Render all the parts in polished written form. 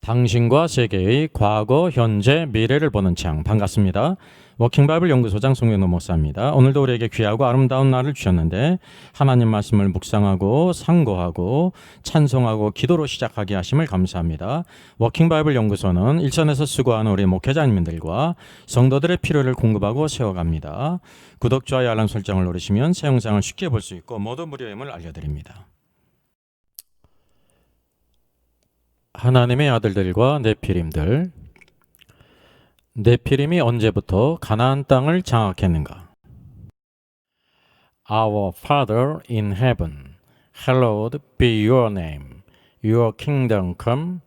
당신과 세계의 과거, 현재, 미래를 보는 창. 반갑습니다. 워킹바이블 연구소장 송영노 목사입니다. 오늘도 우리에게 귀하고 아름다운 날을 주셨는데 하나님 말씀을 묵상하고 상고하고 찬송하고 기도로 시작하게 하심을 감사합니다. 워킹바이블 연구소는 일선에서 수고하는 우리 목회자님들과 성도들의 필요를 공급하고 세워갑니다. 구독, 좋아요, 알람 설정을 누르시면 새 영상을 쉽게 볼 수 있고 모두 무료임을 알려드립니다. 하나님의 아들들과 네피림들. 네피림이 언제부터 가나안 땅을 장악했는가? Our Father in heaven, hallowed be your name. Your kingdom come,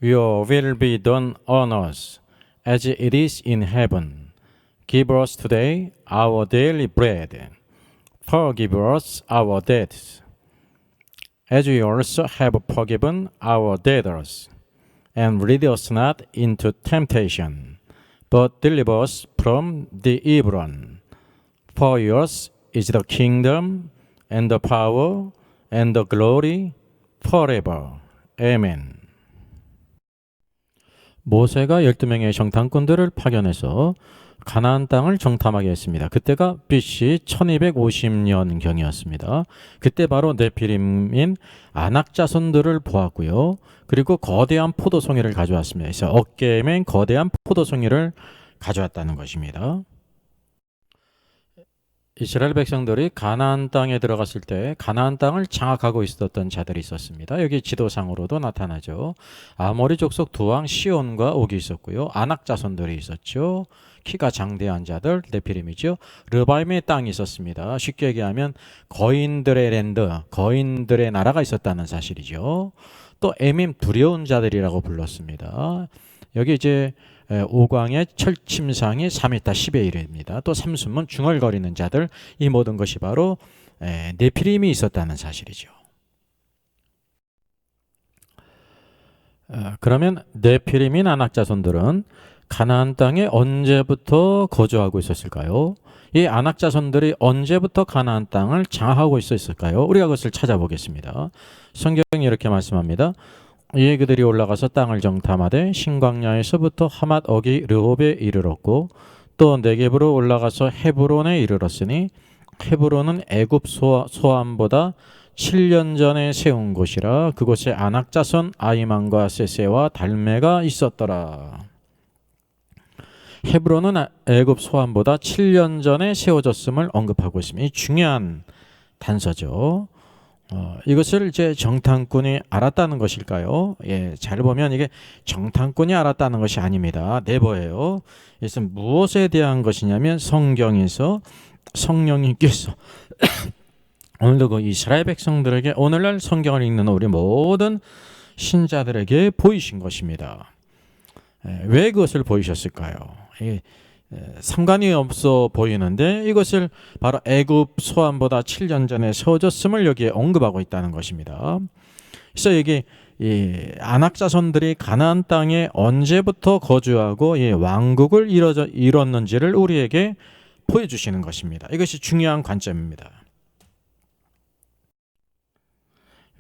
your will be done on earth as it is in heaven. Give us today our daily bread. Forgive us our debts, as we also have forgiven our debtors. And lead us not into temptation, but deliver us from the evil one. For yours is the kingdom, and the power, and the glory, forever. Amen. 모세가 12명의 정탐꾼들을 파견해서 가나안 땅을 정탐하게 했습니다. 그때가 BC 1250년경이었습니다. 그때 바로 네피림인 아낙 자손들을 보았고요. 그리고 거대한 포도송이를 가져왔습니다. 그래서 어깨에 맨 거대한 포도송이를 가져왔다는 것입니다. 이스라엘 백성들이 가나안 땅에 들어갔을 때 가나안 땅을 장악하고 있었던 자들이 있었습니다. 여기 지도상으로도 나타나죠. 아모리 족속 두 왕 시온과 옥이 있었고요. 아낙 자손들이 있었죠. 키가 장대한 자들, 네피림이죠. 르바임의 땅이 있었습니다. 쉽게 얘기하면 거인들의 랜드, 거인들의 나라가 있었다는 사실이죠. 또 에밈, 두려운 자들이라고 불렀습니다. 여기 이제 오광의 철침상이 3m 10의 1입니다. 또 삼순문 중얼거리는 자들, 이 모든 것이 바로 네피림이 있었다는 사실이죠. 그러면 네피림인 아낙 자손들은 가나안 땅에 언제부터 거주하고 있었을까요? 이 아낙 자손들이 언제부터 가나안 땅을 장악하고 있었을까요? 우리가 그것을 찾아보겠습니다. 성경이 이렇게 말씀합니다. 이에 그들이 올라가서 땅을 정탐하되 신광야에서부터 하맛 어기 르홉에 이르렀고 또 네겝으로 올라가서 헤브론에 이르렀으니 헤브론은 애굽 소암보다 7년 전에 세운 곳이라 그곳에 아낙 자손 아이만과 세세와 달메가 있었더라. 헤브론은 애굽 소암보다 7년 전에 세워졌음을 언급하고 있습니다. 이 중요한 단서죠. 이것을 이제 정탐꾼이 알았다는 것일까요? 잘 보면 이게 정탐꾼이 알았다는 것이 아닙니다. 네버예요. 그래서 무엇에 대한 것이냐면 성경에서 성령님께서 오늘도 그 이스라엘 백성들에게 오늘날 성경을 읽는 우리 모든 신자들에게 보이신 것입니다. 왜 그것을 보이셨을까요? 상관이 없어 보이는데 이것을 바로 애굽 소암보다 7년 전에 세워졌음을 여기에 언급하고 있다는 것입니다. 그래서 여기 이 아낙 자손들이 가나안 땅에 언제부터 거주하고 이 왕국을 이뤘는지를 우리에게 보여주시는 것입니다. 이것이 중요한 관점입니다.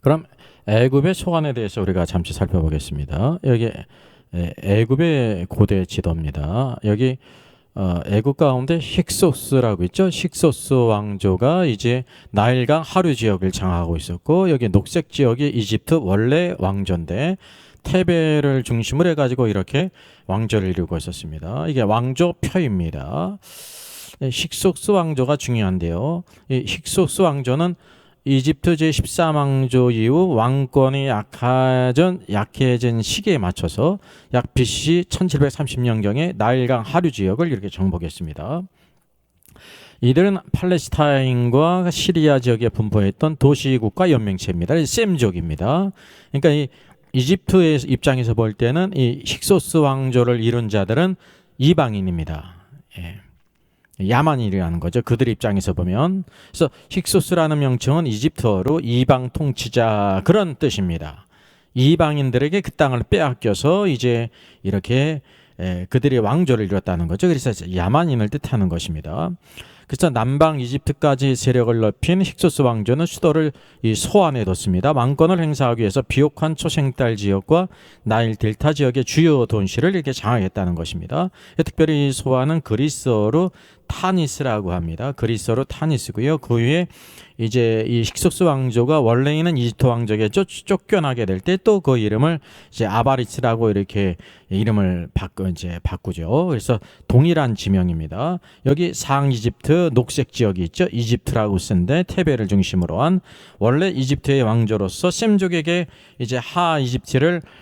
그럼 애굽의 소관에 대해서 우리가 잠시 살펴보겠습니다. 여기 애굽의 고대 지도입니다. 여기 애굽 가운데 힉소스라고 있죠. 힉소스 왕조가 이제 나일강 하류 지역을 장악하고 있었고 여기 녹색 지역이 이집트 원래 왕조인데 테베를 중심으로 해가지고 이렇게 왕조를 이루고 있었습니다. 이게 왕조표입니다. 힉소스 왕조가 중요한데요. 이 힉소스 왕조는 이집트 제13왕조 이후 왕권이 약해진 시기에 맞춰서 약 BC 1730년경에 나일강 하류 지역을 이렇게 정복했습니다. 이들은 팔레스타인과 시리아 지역에 분포했던 도시국가 연맹체입니다. 셈족입니다. 그러니까 이 이집트의 입장에서 볼 때는 이 힉소스 왕조를 이룬 자들은 이방인입니다. 야만인이라는 거죠. 그들 입장에서 보면. 그래서 힉소스라는 명칭은 이집트어로 이방 통치자 그런 뜻입니다. 이방인들에게 그 땅을 빼앗겨서 이제 이렇게 그들의 왕조를 이뤘다는 거죠. 그래서 야만인을 뜻하는 것입니다. 그래서 남방 이집트까지 세력을 넓힌 힉소스 왕조는 수도를 이 소안에 뒀습니다. 왕권을 행사하기 위해서 비옥한 초생달 지역과 나일 델타 지역의 주요 도시를 이렇게 장악했다는 것입니다. 특별히 이 소안은 그리스어로 타니스라고 합니다. 그리스어로 타니스고요. 그 위에 이제 이 힉소스 왕조가 원래는 이집트 왕족에 쫓겨나게 될 때 또 그 이름을 이제 아바리스라고 이렇게 이름을 바꾸죠. 그래서 동일한 지명입니다. 여기 상 이집트 녹색 지역이 있죠. 이집트라고 쓴데 테베를 중심으로 한 원래 이집트의 왕조로서 셈족에게 이제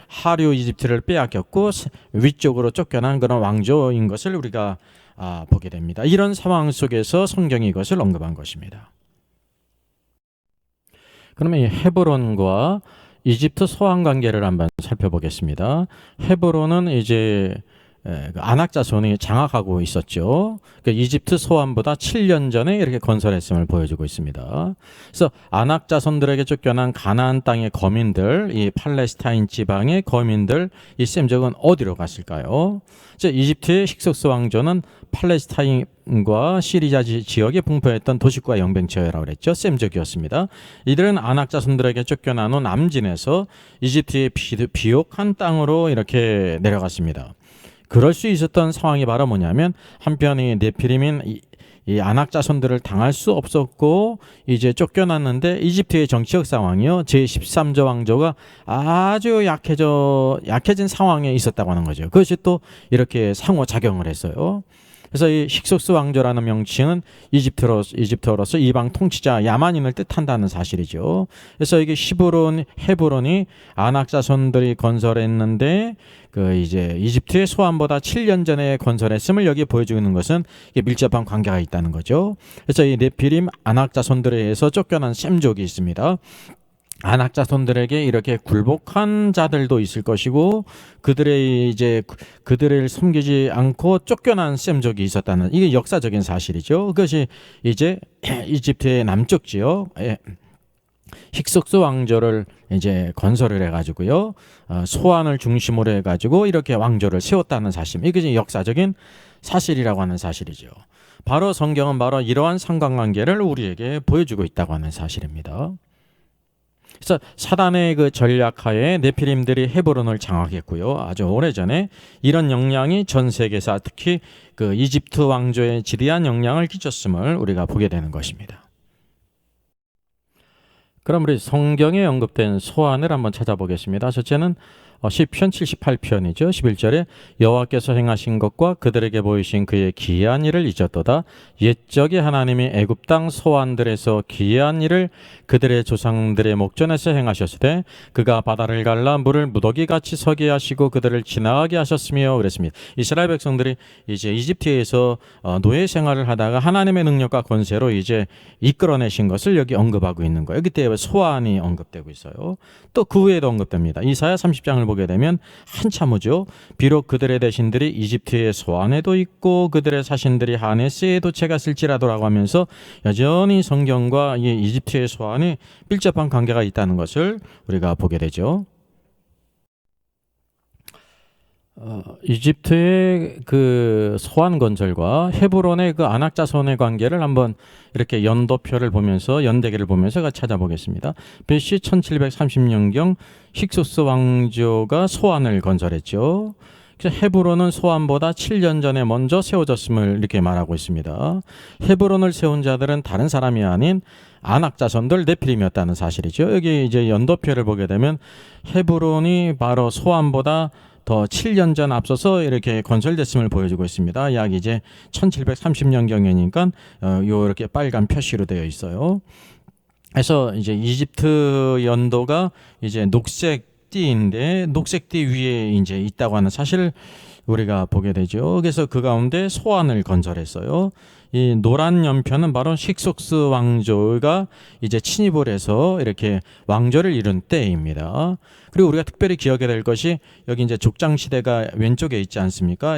하류 이집트를 빼앗겼고 위쪽으로 쫓겨난 그런 왕조인 것을 우리가 보게 됩니다. 이런 상황 속에서 성경이 이것을 언급한 것입니다. 그러면 이 헤브론과 이집트 소환 관계를 한번 살펴보겠습니다. 헤브론은 이제 아낙 자손이 장악하고 있었죠. 그러니까 이집트 소환보다 7년 전에 이렇게 건설했음을 보여주고 있습니다. 그래서 아낙 자손들에게 쫓겨난 가나안 땅의 거민들, 이 팔레스타인 지방의 거민들, 이 셈족은 어디로 갔을까요? 이집트의 힉소스 왕조는 팔레스타인과 시리아 지역에 분포했던 도시과 영병체라고 그랬죠. 셈족이었습니다. 이들은 아낙 자손들에게 쫓겨난 후 남진에서 이집트의 비옥한 땅으로 이렇게 내려갔습니다. 그럴 수 있었던 상황이 바로 뭐냐면 한편 이 네피림인 이 아낙 자손들을 당할 수 없었고 이제 쫓겨났는데 이집트의 정치적 상황이요. 제13조 왕조가 아주 약해진 상황에 있었다고 하는 거죠. 그것이 또 이렇게 상호작용을 했어요. 그래서 이 힉소스 왕조라는 명칭은 이집트어로서 이방 통치자 야만인을 뜻한다는 사실이죠. 그래서 이게 헤브론이 아낙 자손들이 건설했는데 그 이제 이집트의 소환보다 7년 전에 건설했음을 여기 보여주는 것은 밀접한 관계가 있다는 거죠. 그래서 이 네피림 아낙 자손들에 의해서 쫓겨난 셈족이 있습니다. 아낙 자손들에게 이렇게 굴복한 자들도 있을 것이고 그들을 섬기지 않고 쫓겨난 셈족이 있었다는 이게 역사적인 사실이죠. 그것이 이제 이집트의 남쪽 지역 힉소스 왕조를 이제 건설을 해가지고요 소환을 중심으로 해가지고 이렇게 왕조를 세웠다는 사실, 이것이 역사적인 사실이라고 하는 사실이죠. 바로 성경은 바로 이러한 상관관계를 우리에게 보여주고 있다고 하는 사실입니다. 그래서 사단의 그 전략하에 네피림들이 헤브론을 장악했고요. 아주 오래전에 이런 영향이 전 세계사 특히 그 이집트 왕조에 지대한 영향을 끼쳤음을 우리가 보게 되는 것입니다. 그럼 우리 성경에 언급된 소환을 한번 찾아보겠습니다. 첫째는 시편 78편이죠. 11절에 여호와께서 행하신 것과 그들에게 보이신 그의 기이한 일을 잊었도다. 옛적에 하나님이 애굽 땅 소환들에서 기이한 일을 그들의 조상들의 목전에서 행하셨으되 그가 바다를 갈라 물을 무더기같이 서게 하시고 그들을 지나가게 하셨으며 그랬습니다. 이스라엘 백성들이 이제 이집트에서 노예 생활을 하다가 하나님의 능력과 권세로 이제 이끌어내신 것을 여기 언급하고 있는 거예요. 그때 소환이 언급되고 있어요. 또 그 후에도 언급됩니다. 이사야 30장을 보게 되면 한참 후죠. 비록 그들의 대신들이 이집트의 소안에도 있고 그들의 사신들이 하네스에 도착했을지라도라고 하면서 여전히 성경과 이 이집트의 소안이 밀접한 관계가 있다는 것을 우리가 보게 되죠. 이집트의 그 소안 건설과 헤브론의 그 아낙 자손의 관계를 한번 이렇게 연도표를 보면서 연대기를 보면서 찾아보겠습니다. BC 1730년경 힉소스 왕조가 소안을 건설했죠. 헤브론은 소안보다 7년 전에 먼저 세워졌음을 이렇게 말하고 있습니다. 헤브론을 세운 자들은 다른 사람이 아닌 아낙 자손들 네피림이었다는 사실이죠. 여기 이제 연도표를 보게 되면 헤브론이 바로 소안보다 더 7년 전 앞서서 이렇게 건설됐음을 보여주고 있습니다. 약 이제 1730년경이니까 이렇게 빨간 표시로 되어 있어요. 그래서 이제 이집트 연도가 이제 녹색 띠인데 녹색 띠 위에 이제 있다고 하는 사실을 우리가 보게 되죠. 그래서 그 가운데 소안을 건설했어요. 이 노란 연표는 바로 힉소스 왕조가 이제 침입을 해서 이렇게 왕조를 이룬 때입니다. 그리고 우리가 특별히 기억해야 될 것이 여기 이제 족장 시대가 왼쪽에 있지 않습니까?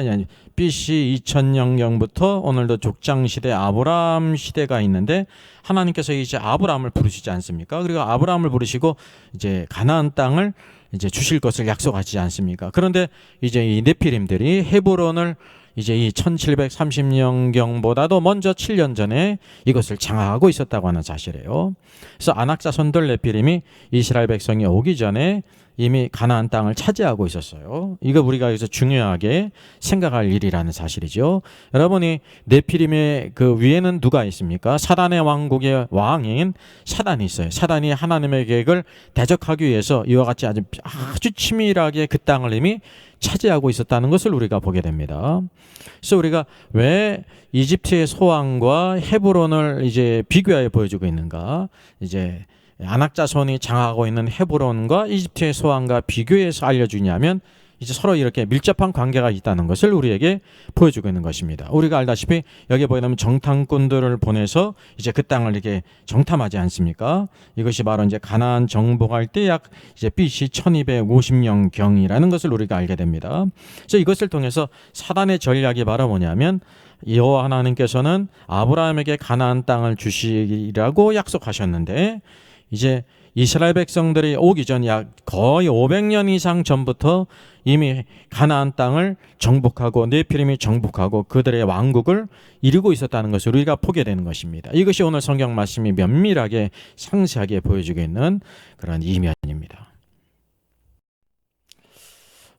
BC 2000년경부터 오늘도 족장 시대 아브라함 시대가 있는데 하나님께서 이제 아브라함을 부르시지 않습니까? 그리고 아브라함을 부르시고 이제 가나안 땅을 이제 주실 것을 약속하지 않습니까? 그런데 이제 이 네피림들이 헤브론을 이제 이 1730년경보다도 먼저 7년 전에 이것을 장악하고 있었다고 하는 사실이에요. 그래서 안악자손들 네피림이 이스라엘 백성이 오기 전에 이미 가나안 땅을 차지하고 있었어요. 이거 우리가 여기서 중요하게 생각할 일이라는 사실이죠. 여러분이 네피림의 그 위에는 누가 있습니까? 사단의 왕국의 왕인 사단이 있어요. 사단이 하나님의 계획을 대적하기 위해서 이와 같이 아주 치밀하게 그 땅을 이미 차지하고 있었다는 것을 우리가 보게 됩니다. 그래서 우리가 왜 이집트의 소왕과 헤브론을 이제 비교하여 보여주고 있는가? 이제 안악자손이 장악하고 있는 헤브론과 이집트의 소왕과 비교해서 알려주냐면 이제 서로 이렇게 밀접한 관계가 있다는 것을 우리에게 보여주고 있는 것입니다. 우리가 알다시피 여기 보이면 정탐꾼들을 보내서 이제 그 땅을 이렇게 정탐하지 않습니까? 이것이 바로 이제 가나안 정복할 때 약 이제 BC 1250년 경이라는 것을 우리가 알게 됩니다. 그래서 이것을 통해서 사단의 전략이 바로 뭐냐면 여호와 하나님께서는 아브라함에게 가나안 땅을 주시라고 약속하셨는데 이제 이스라엘 백성들이 오기 전 약 거의 500년 이상 전부터 이미 가나안 땅을 정복하고 네피림이 정복하고 그들의 왕국을 이루고 있었다는 것을 우리가 보게 되는 것입니다. 이것이 오늘 성경 말씀이 면밀하게 상세하게 보여주고 있는 그런 이면입니다.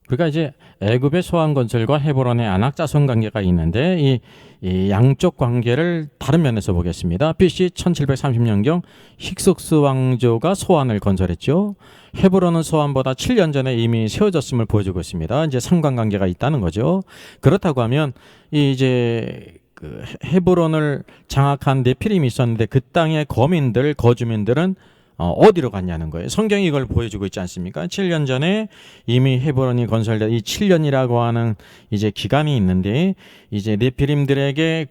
우리가 이제 애굽의 소환 건설과 헤브론의 안악자손 관계가 있는데 이 양쪽 관계를 다른 면에서 보겠습니다. BC 1730년경 힉속스 왕조가 소환을 건설했죠. 헤브론은 소환보다 7년 전에 이미 세워졌음을 보여주고 있습니다. 이제 상관관계가 있다는 거죠. 그렇다고 하면 이제 그 헤브론을 장악한 네피림이 있었는데 그 땅의 거민들, 거주민들은 어디로 갔냐는 거예요. 성경이 이걸 보여주고 있지 않습니까? 7년 전에 이미 헤브론이 건설된 이 7년이라고 하는 이제 기간이 있는데 이제 네피림들에게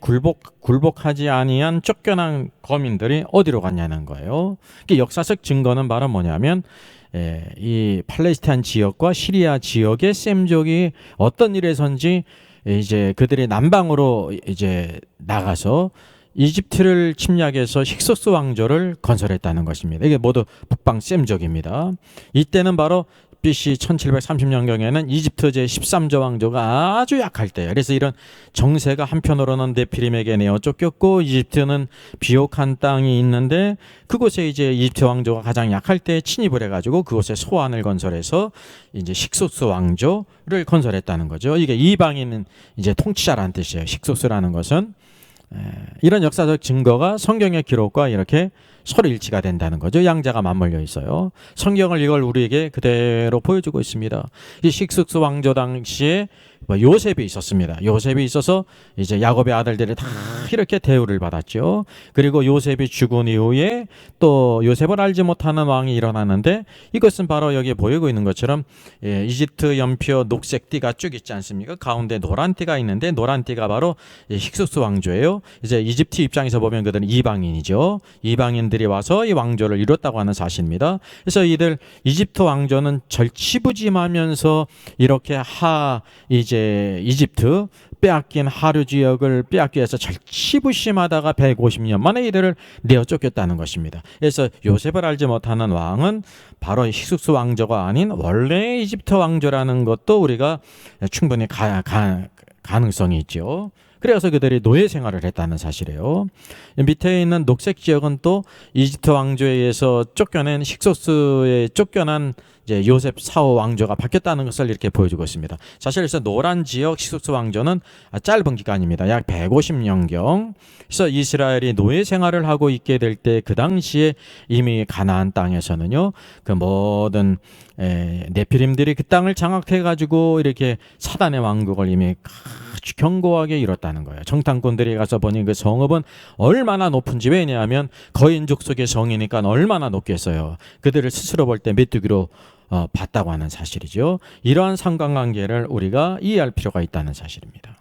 굴복하지 아니한 쫓겨난 거민들이 어디로 갔냐는 거예요. 역사적 증거는 바로 뭐냐면 이 팔레스타인 지역과 시리아 지역의 셈족이 어떤 일에선지 이제 그들이 남방으로 이제 나가서 이집트를 침략해서 힉소스 왕조를 건설했다는 것입니다. 이게 모두 북방 셈족입니다. 이때는 바로 BC 1730년경에는 이집트 제13조 왕조가 아주 약할 때예요. 그래서 이런 정세가 한편으로는 네피림에게 내어 쫓겼고 이집트는 비옥한 땅이 있는데 그곳에 이제 이집트 왕조가 가장 약할 때 침입을 해가지고 그곳에 소환을 건설해서 이제 힉소스 왕조를 건설했다는 거죠. 이게 이방인 이제 통치자라는 뜻이에요. 힉소스라는 것은 이런 역사적 증거가 성경의 기록과 이렇게 서로 일치가 된다는 거죠. 양자가 맞물려 있어요. 성경을 이걸 우리에게 그대로 보여주고 있습니다. 이 힉소스 왕조 당시에 요셉이 있었습니다. 요셉이 있어서 이제 야곱의 아들들이 다 이렇게 대우를 받았죠. 그리고 요셉이 죽은 이후에 또 요셉을 알지 못하는 왕이 일어나는데 이것은 바로 여기에 보이고 있는 것처럼 이집트 연표 녹색 띠가 쭉 있지 않습니까? 가운데 노란 띠가 있는데 노란 띠가 바로 힉소스 왕조예요. 이제 이집트 입장에서 보면 그들은 이방인이죠. 이방인들이 와서 이 왕조를 이뤘다고 하는 사실입니다. 그래서 이들 이집트 왕조는 절치부심하면서 이렇게 이제 이집트 빼앗긴 하류 지역을 빼앗기 위해서 절치부심하다가 150년 만에 이들을 내어 쫓겼다는 것입니다. 그래서 요셉을 알지 못하는 왕은 바로 힉소스 왕조가 아닌 원래 이집트 왕조라는 것도 우리가 충분히 가능성이 있죠. 그래서 그들이 노예 생활을 했다는 사실이에요. 밑에 있는 녹색 지역은 또 이집트 왕조에 의해서 쫓겨낸 힉소스에 쫓겨난 이제 요셉 사호 왕조가 바뀌었다는 것을 이렇게 보여주고 있습니다. 사실 그래서 노란 지역 힉소스 왕조는 짧은 기간입니다. 약 150년경. 그래서 이스라엘이 노예 생활을 하고 있게 될 때 그 당시에 이미 가나안 땅에서는요, 그 모든 네피림들이 그 땅을 장악해 가지고 이렇게 사단의 왕국을 이미 아주 견고하게 이뤘다는 거예요. 정탐꾼들이 가서 보니 그 성읍은 얼마나 높은지, 왜냐하면 거인족 속의 성이니까 얼마나 높겠어요. 그들을 스스로 볼 때 메뚜기로 봤다고 하는 사실이죠. 이러한 상관관계를 우리가 이해할 필요가 있다는 사실입니다.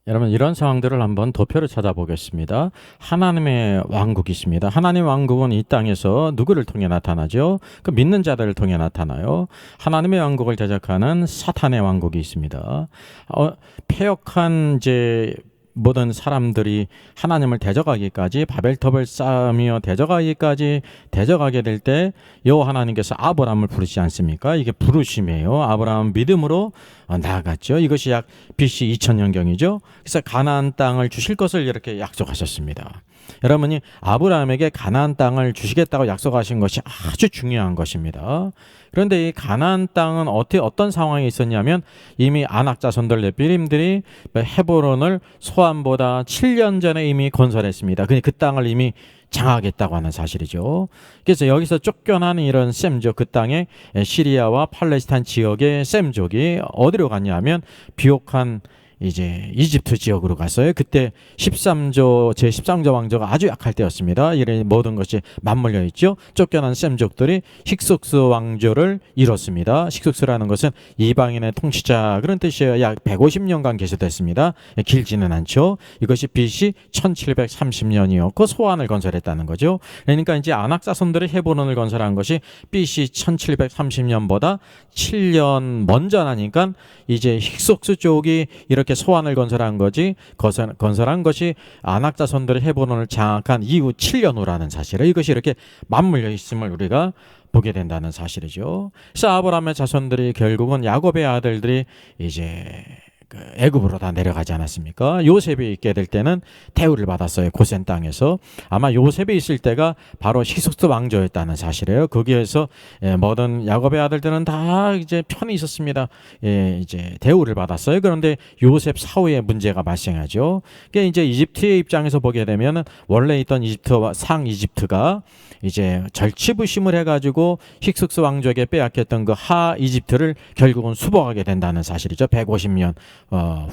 여러분, 이런 상황들을 한번 도표를 찾아보겠습니다. 하나님의 왕국이 있습니다. 하나님의 왕국은 이 땅에서 누구를 통해 나타나죠? 그 믿는 자들을 통해 나타나요. 하나님의 왕국을 대적하는 사탄의 왕국이 있습니다. 폐역한 이제 모든 사람들이 하나님을 대적하기까지 바벨탑을 쌓으며 대적하게 될 때 여호와 하나님께서 아브라함을 부르지 않습니까? 이게 부르심이에요. 아브라함 믿음으로 나아갔죠. 이것이 약 BC 2000년경이죠. 그래서 가나안 땅을 주실 것을 이렇게 약속하셨습니다. 여러분이 아브라함에게 가나안 땅을 주시겠다고 약속하신 것이 아주 중요한 것입니다. 그런데 이 가나안 땅은 어떤 상황이 있었냐면 이미 아낙 자손들 네피림들이 헤브론을 소환보다 7년 전에 이미 건설했습니다. 그 땅을 이미 장악했다고 하는 사실이죠. 그래서 여기서 쫓겨나는 이런 셈족, 그 땅에 시리아와 팔레스타인 지역의 셈족이 어디로 갔냐면 비옥한 이제 이집트 지역으로 갔어요. 그때 제13조 왕조가 아주 약할 때였습니다. 이런 모든 것이 맞물려 있죠. 쫓겨난 셈족들이 힉속스 왕조를 이뤘습니다. 힉속스라는 것은 이방인의 통치자 그런 뜻이에요. 약 150년간 계속됐습니다. 길지는 않죠. 이것이 BC 1730년이었고 소환을 건설했다는 거죠. 그러니까 이제 아낙 자손들이 헤브론을 건설한 것이 BC 1730년보다 7년 먼저 나니까 이제 힉속스 쪽이 이렇게 소환을 건설한 것이 아낙 자손들의 헤브론을 장악한 이후 7년 후라는 사실을 이것이 이렇게 맞물려 있음을 우리가 보게 된다는 사실이죠. 그래서 아브라함의 자손들이 결국은 야곱의 아들들이 이제 애굽으로 다 내려가지 않았습니까? 요셉이 있게 될 때는 대우를 받았어요. 고센 땅에서. 아마 요셉이 있을 때가 바로 힉속스 왕조였다는 사실이에요. 거기에서 모든 야곱의 아들들은 다 이제 편히 있었습니다. 이제 대우를 받았어요. 그런데 요셉 사후에 문제가 발생하죠. 그게 이제 이집트의 입장에서 보게 되면 원래 있던 이집트와 상이집트가 이제 절치부심을 해가지고 힉속스 왕조에게 빼앗겼던 그 하 이집트를 결국은 수복하게 된다는 사실이죠. 150년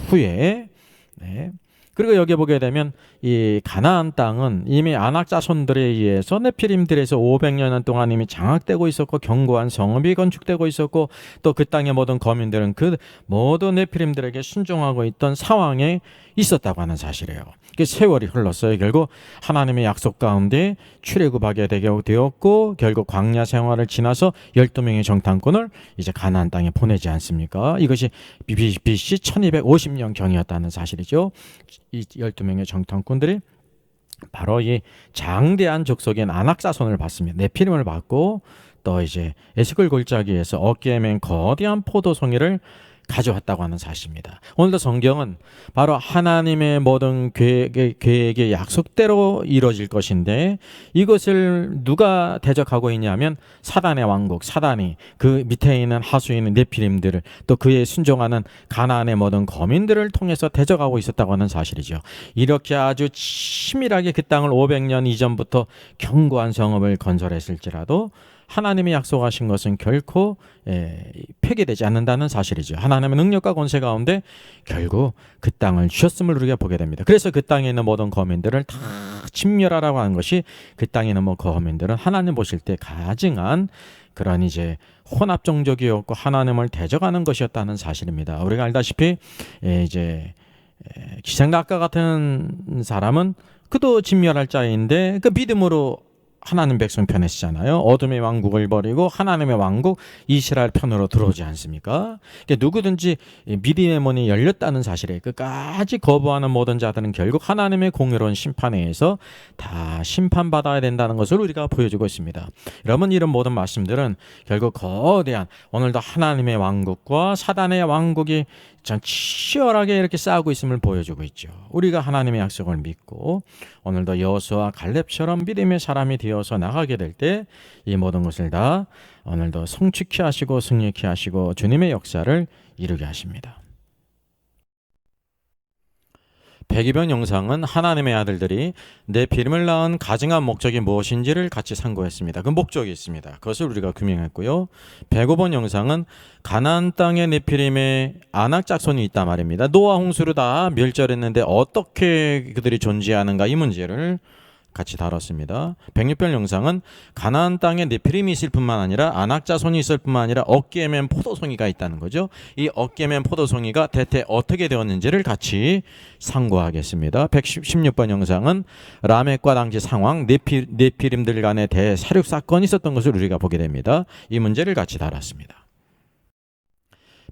후에. 네. 그리고 여기 보게 되면 이 가나안 땅은 이미 아낙 자손들에 의해서 네피림들에서 500년 동안 이미 장악되고 있었고 견고한 성읍이 건축되고 있었고 또 그 땅의 모든 거민들은 그 모든 네피림들에게 순종하고 있던 상황에 있었다고 하는 사실이에요. 그 세월이 흘렀어요. 결국 하나님의 약속 가운데 출애굽하게 되었고 결국 광야 생활을 지나서 12명의 정탐꾼을 이제 가나안 땅에 보내지 않습니까? 이것이 BC 1250년 경이었다는 사실이죠. 이 12명의 정탐꾼들이 바로 이 장대한 족속인 아낙 자손을 받습니다. 네피림을 받고 또 이제 에스겔 골짜기에서 어깨에 맨 거대한 포도송이를 가져왔다고 하는 사실입니다. 오늘도 성경은 바로 하나님의 모든 계획의 약속대로 이루어질 것인데 이것을 누가 대적하고 있냐면 사단의 왕국, 사단이 그 밑에 있는 하수에 있는 네피림들을 또 그에 순종하는 가나안의 모든 거민들을 통해서 대적하고 있었다고 하는 사실이죠. 이렇게 아주 치밀하게 그 땅을 500년 이전부터 견고한 성읍을 건설했을지라도 하나님이 약속하신 것은 결코 폐기되지 않는다는 사실이죠. 하나님의 능력과 권세 가운데 결국 그 땅을 주셨음을 우리가 보게 됩니다. 그래서 그 땅에 있는 모든 거민들을 다 진멸하라고 하는 것이 그 땅에 있는 거민들은 하나님 보실 때 가증한 그런 이제 혼합 종족이었고 하나님을 대적하는 것이었다는 사실입니다. 우리가 알다시피 이제 기생락과 같은 사람은 그도 진멸할 자인데 그 믿음으로 하나님 백성 편에 서잖아요. 어둠의 왕국을 버리고 하나님의 왕국 이스라엘 편으로 들어오지 않습니까? 그러니까 누구든지 믿음의 문이 열렸다는 사실에 끝까지 거부하는 모든 자들은 결국 하나님의 공의로운 심판에 의해서 다 심판받아야 된다는 것을 우리가 보여주고 있습니다. 여러분 이런 모든 말씀들은 결국 거대한 오늘도 하나님의 왕국과 사단의 왕국이 전 치열하게 이렇게 싸우고 있음을 보여주고 있죠. 우리가 하나님의 약속을 믿고 오늘도 여호수아와 갈렙처럼 믿음의 사람이 되어서 나가게 될 때 이 모든 것을 다 오늘도 성취케 하시고 승리케 하시고 주님의 역사를 이루게 하십니다. 102번 영상은 하나님의 아들들이 네피림을 낳은 가증한 목적이 무엇인지를 같이 상고했습니다. 그 목적이 있습니다. 그것을 우리가 규명했고요. 105번 영상은 가나안 땅에 네피림의 아낙 자손이 있단 말입니다. 노아 홍수로 다 멸절했는데 어떻게 그들이 존재하는가 이 문제를 같이 다뤘습니다. 106번 영상은 가나안 땅에 네피림이 있을 뿐만 아니라 아낙 자손이 있을 뿐만 아니라 어깨에 맨 포도송이가 있다는 거죠. 이 어깨에 맨 포도송이가 대체 어떻게 되었는지를 같이 상고하겠습니다. 116번 영상은 라멕과 당시 상황, 네피림들 간의 대사륙 사건이 있었던 것을 우리가 보게 됩니다. 이 문제를 같이 다뤘습니다.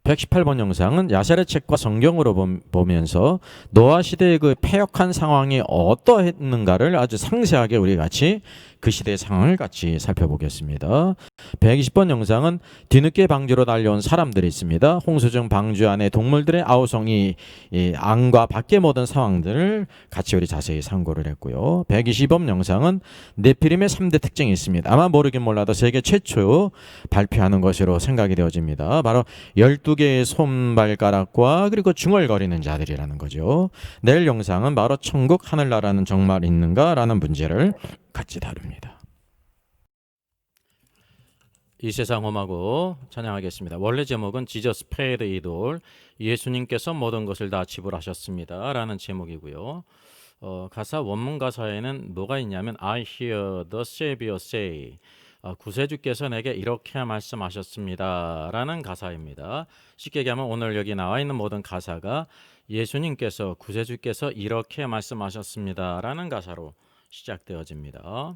118번 영상은 야셀의 책과 성경으로 보면서 노아 시대의 그 패역한 상황이 어떠했는가를 아주 상세하게 우리 같이 그 시대의 상황을 같이 살펴보겠습니다. 120번 영상은 뒤늦게 방주로 달려온 사람들이 있습니다. 홍수 중 방주 안에 동물들의 아우성이 안과 밖의 모든 상황들을 같이 우리 자세히 상고를 했고요. 120번 영상은 네피림의 3대 특징이 있습니다. 아마 모르긴 몰라도 세계 최초 발표하는 것으로 생각이 되어집니다. 바로 12개의 손발가락과 그리고 중얼거리는 자들이라는 거죠. 내일 영상은 바로 천국 하늘나라는 정말 있는가? 라는 문제를 같이 다룹니다. 이 세상 험하고 찬양하겠습니다. 원래 제목은 Jesus paid it all, 예수님께서 모든 것을 다 지불하셨습니다 라는 제목이고요. 가사 원문 가사에는 뭐가 있냐면 I hear the Savior say, 구세주께서 내게 이렇게 말씀하셨습니다 라는 가사입니다. 쉽게 얘기하면 오늘 여기 나와 있는 모든 가사가 예수님께서 구세주께서 이렇게 말씀하셨습니다 라는 가사로 시작되어집니다.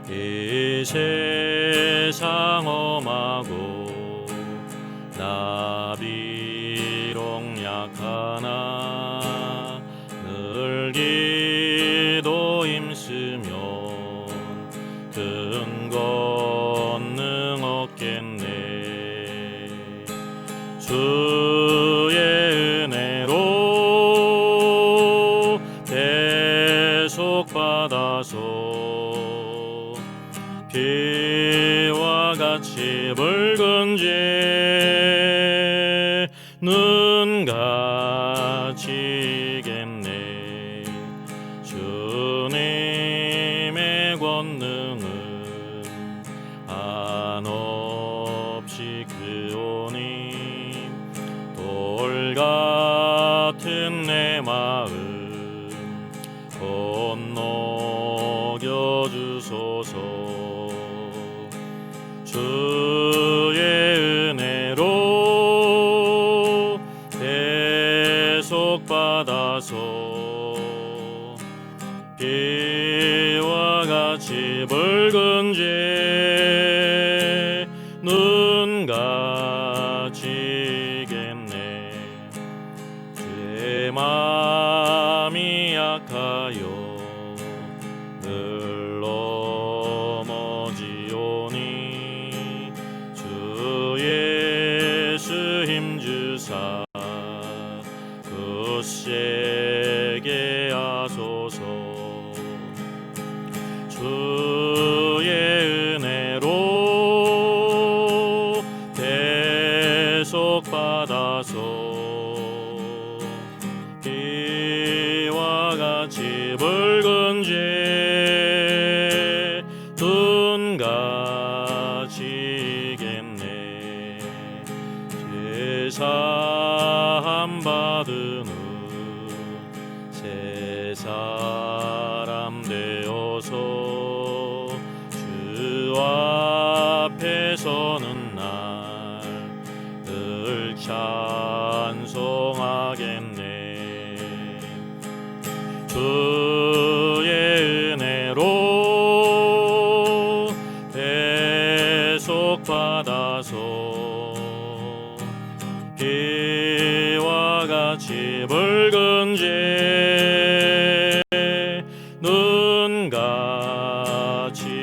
이 세상 험하고 나 비록 약하나 늘 기도 힘쓰면 큰 권능 얻겠네. 주의 은혜로 대속받아서 피와 같이 붉은 죄는 가지겠네. 주님의 권능은 한없이 크오니 돌 같은 내 마음 건너겨 주소서. 주의 은혜로 대속받아서 피와 같이 붉은 죄는 가지겠네. 제 마음이 약하여 늘 넘어지오니 주 예수 힘주사 굳세게 하소서. 주의 은혜로 대속받아서 피와 같이 붉은 죄는 가지겠네. 제사함 받은 후 새 사람 되어서 주 앞에 서는 날 늘 찬송하겠네. 주의 은혜로 대속받아서 피와 같이 붉은 죄는 가지겠네.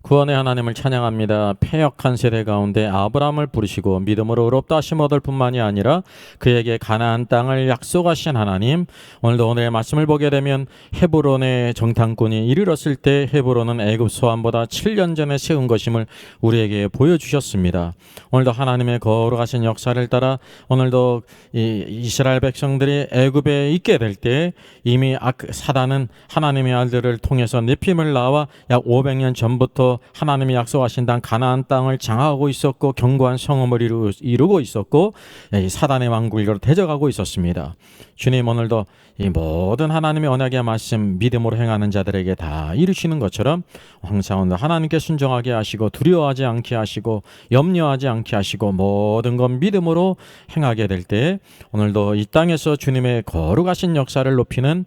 구원의 하나님을 찬양합니다. 패역한 세대 가운데 아브라함을 부르시고 믿음으로 의롭다 하심 얻을 뿐만이 아니라 그에게 가나안 땅을 약속하신 하나님, 오늘도 오늘의 말씀을 보게 되면 헤브론의 정탐꾼이 이르렀을 때 헤브론은 애굽 소환보다 7년 전에 세운 것임을 우리에게 보여주셨습니다. 오늘도 하나님의 거룩하신 역사를 따라 오늘도 이스라엘 백성들이 애굽에 있게 될 때 이미 사단은 하나님의 아들을 통해서 네피림을 나와 약 500년 전부터 오늘도 하나님이 약속하신 땅 가나안 땅을 장악하고 있었고 견고한 성읍을 이루고 있었고 이 사단의 왕국을 대적하고 있었습니다. 주님 오늘도 이 모든 하나님의 언약의 말씀 믿음으로 행하는 자들에게 다 이루시는 것처럼 항상 오늘 하나님께 순종하게 하시고 두려워하지 않게 하시고 염려하지 않게 하시고 모든 것 믿음으로 행하게 될 때 오늘도 이 땅에서 주님의 거룩하신 역사를 높이는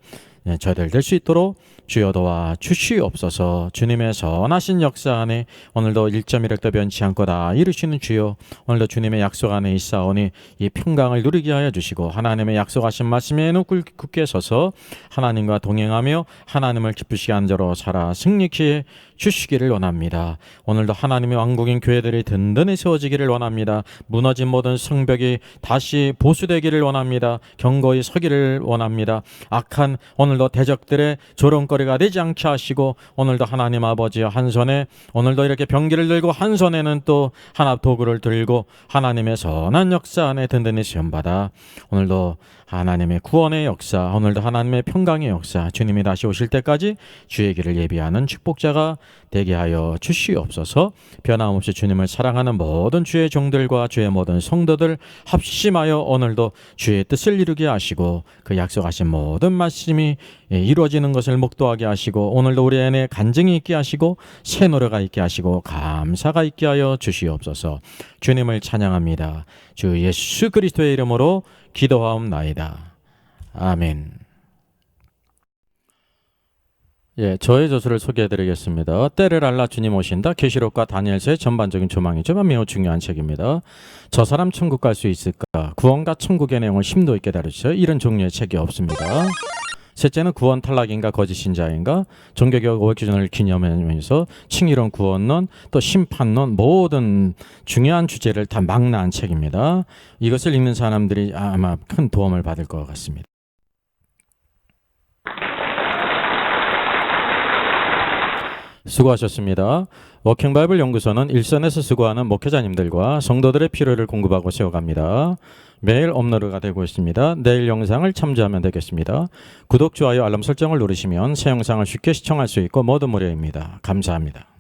저희들 될 수 있도록 주여 도와 주시옵소서. 주님의 선하신 역사 안에 오늘도 1.1획도 변치 않고 다 이루시는 주여, 오늘도 주님의 약속 안에 있사오니 이 평강을 누리게 하여 주시고 하나님의 약속하신 말씀에는 굳게 서서 하나님과 동행하며 하나님을 기쁘시게 하는 자로 살아 승리케 주시기를 원합니다. 오늘도 하나님의 왕국인 교회들이 든든히 세워지기를 원합니다. 무너진 모든 성벽이 다시 보수되기를 원합니다. 견고히 서기를 원합니다. 악한 오늘도 대적들의 조롱거리가 되지 않게 하시고 오늘도 하나님 아버지 한 손에 오늘도 이렇게 병기를 들고 한 손에는 또 하나 도구를 들고 하나님의 선한 역사 안에 든든히 시험받아 오늘도 하나님의 구원의 역사, 오늘도 하나님의 평강의 역사, 주님이 다시 오실 때까지 주의 길을 예비하는 축복자가 되게 하여 주시옵소서. 변함없이 주님을 사랑하는 모든 주의 종들과 주의 모든 성도들 합심하여 오늘도 주의 뜻을 이루게 하시고 그 약속하신 모든 말씀이 이루어지는 것을 목도하게 하시고 오늘도 우리 안에 간증이 있게 하시고 새 노래가 있게 하시고 감사가 있게 하여 주시옵소서. 주님을 찬양합니다. 주 예수 그리스도의 이름으로 기도하옵나이다. 아멘. 저의 저수를 소개해드리겠습니다. 때를 알라 주님 오신다. 계시록과 다니엘서의 전반적인 조망이지만 매우 중요한 책입니다. 저 사람 천국 갈 수 있을까? 구원과 천국의 내용을 심도 있게 다루죠. 이런 종류의 책이 없습니다. 셋째는 구원 탈락인가 거짓 신자인가, 종교개혁 500주년을 기념하면서 칭의론, 구원론, 또 심판론 모든 중요한 주제를 다 망라한 책입니다. 이것을 읽는 사람들이 아마 큰 도움을 받을 것 같습니다. 수고하셨습니다. 워킹바이블 연구소는 일선에서 수고하는 목회자님들과 성도들의 필요를 공급하고 세워갑니다. 매일 업로드가 되고 있습니다. 내일 영상을 참조하면 되겠습니다. 구독, 좋아요, 알람 설정을 누르시면 새 영상을 쉽게 시청할 수 있고 모두 무료입니다. 감사합니다.